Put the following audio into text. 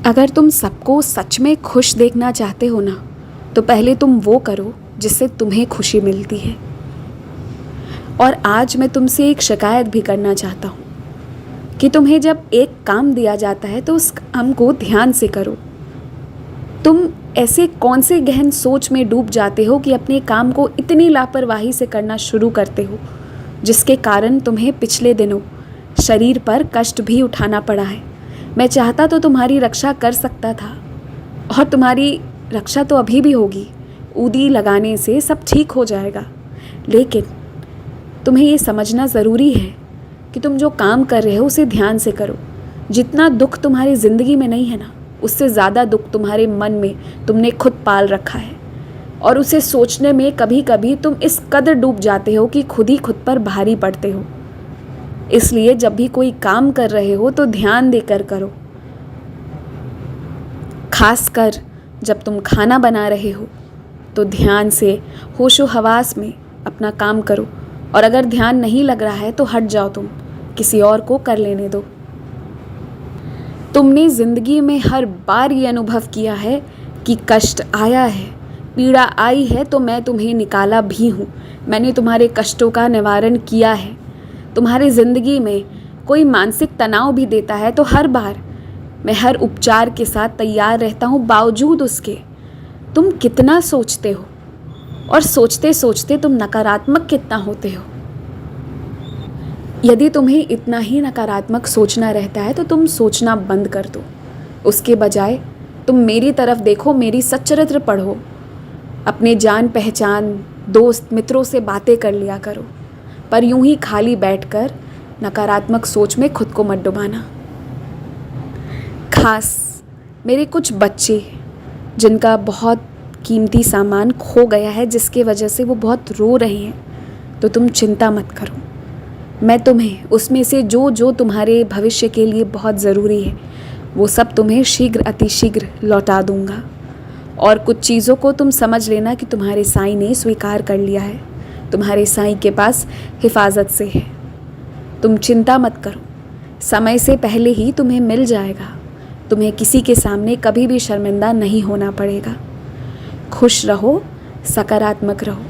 अगर तुम सबको सच में खुश देखना चाहते हो ना, तो पहले तुम वो करो जिससे तुम्हें खुशी मिलती है। और आज मैं तुमसे एक शिकायत भी करना चाहता हूँ कि तुम्हें जब एक काम दिया जाता है तो उस काम को ध्यान से करो। तुम ऐसे कौन से गहन सोच में डूब जाते हो कि अपने काम को इतनी लापरवाही से करना शुरू करते हो, जिसके कारण तुम्हें पिछले दिनों शरीर पर कष्ट भी उठाना पड़ा है। मैं चाहता तो तुम्हारी रक्षा कर सकता था, और तुम्हारी रक्षा तो अभी भी होगी। ऊदी लगाने से सब ठीक हो जाएगा, लेकिन तुम्हें ये समझना ज़रूरी है कि तुम जो काम कर रहे हो उसे ध्यान से करो। जितना दुख तुम्हारी ज़िंदगी में नहीं है ना, उससे ज़्यादा दुख तुम्हारे मन में तुमने खुद पाल रखा है, और उसे सोचने में कभी कभी तुम इस कदर डूब जाते हो कि खुद ही खुद पर भारी पड़ते हो। इसलिए जब भी कोई काम कर रहे हो तो ध्यान देकर करो। खासकर जब तुम खाना बना रहे हो तो ध्यान से होशो हवास में अपना काम करो, और अगर ध्यान नहीं लग रहा है तो हट जाओ, तुम किसी और को कर लेने दो। तुमने ज़िंदगी में हर बार ये अनुभव किया है कि कष्ट आया है, पीड़ा आई है, तो मैं तुम्हें निकाला भी हूँ। मैंने तुम्हारे कष्टों का निवारण किया है। तुम्हारी ज़िंदगी में कोई मानसिक तनाव भी देता है तो हर बार मैं हर उपचार के साथ तैयार रहता हूँ। बावजूद उसके तुम कितना सोचते हो, और सोचते सोचते तुम नकारात्मक कितना होते हो। यदि तुम्हें इतना ही नकारात्मक सोचना रहता है तो तुम सोचना बंद कर दो। उसके बजाय तुम मेरी तरफ देखो, मेरी सच्चरित्र पढ़ो, अपने जान पहचान दोस्त मित्रों से बातें कर लिया करो। पर यूं ही खाली बैठकर नकारात्मक सोच में खुद को मत डुबाना। खास मेरे कुछ बच्चे जिनका बहुत कीमती सामान खो गया है, जिसके वजह से वो बहुत रो रहे हैं, तो तुम चिंता मत करो। मैं तुम्हें उसमें से जो जो तुम्हारे भविष्य के लिए बहुत ज़रूरी है वो सब तुम्हें शीघ्र अतिशीघ्र लौटा दूंगा। और कुछ चीज़ों को तुम समझ लेना कि तुम्हारे साईं ने स्वीकार कर लिया है, तुम्हारे साईं के पास हिफाजत से है। तुम चिंता मत करो, समय से पहले ही तुम्हें मिल जाएगा। तुम्हें किसी के सामने कभी भी शर्मिंदा नहीं होना पड़ेगा। खुश रहो, सकारात्मक रहो।